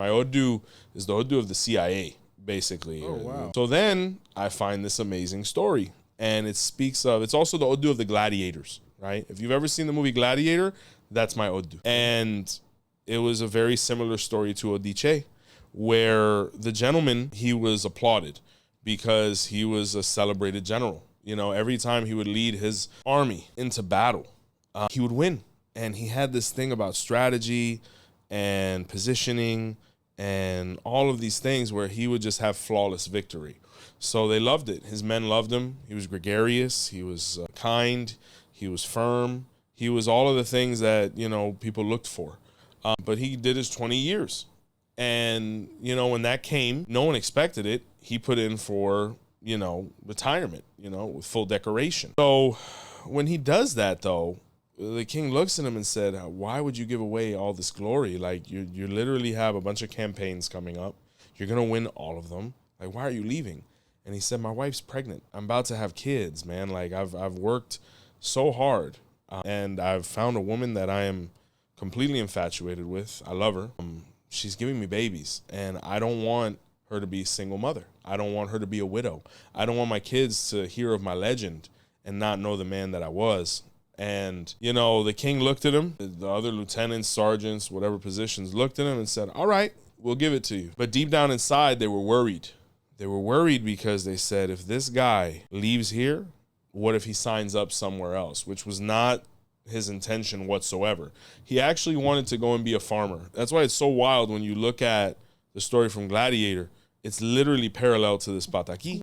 Odu is the Odu of the CIA, basically. Oh, wow. So then I find this amazing story, and it speaks of, it's also the Odu of the Gladiators, right? If you've ever seen the movie Gladiator, that's my Odu. And it was a very similar story to Odiche, where the gentleman, he was applauded because he was a celebrated general. You know, every time he would lead his army into battle, he would win. And he had this thing about strategy and positioning and all of these things where he would just have flawless victory. So they loved it. His men loved him. He was gregarious. He was kind. He was firm. He was all of the things that, you know, people looked for. But he did his 20 years. And, you know, when that came, no one expected it. He put in for, you know, retirement, you know, with full decoration. So when he does that, though, the king looks at him and said, why would you give away all this glory? Like, you literally have a bunch of campaigns coming up. You're going to win all of them. Like, why are you leaving? And he said, my wife's pregnant. I'm about to have kids, man. Like, I've worked so hard. And I've found a woman that I am completely infatuated with. I love her. She's giving me babies, and I don't want her to be a single mother. I don't want her to be a widow. I don't want my kids to hear of my legend and not know the man that I was. And, you know, the king looked at him. The other lieutenants, sergeants, whatever positions looked at him and said, all right, we'll give it to you. But deep down inside, they were worried. They were worried because they said, if this guy leaves here, what if he signs up somewhere else? Which was not his intention whatsoever. He actually wanted to go and be a farmer. That's why it's so wild when you look at the story from Gladiator. It's literally parallel to this Pataki.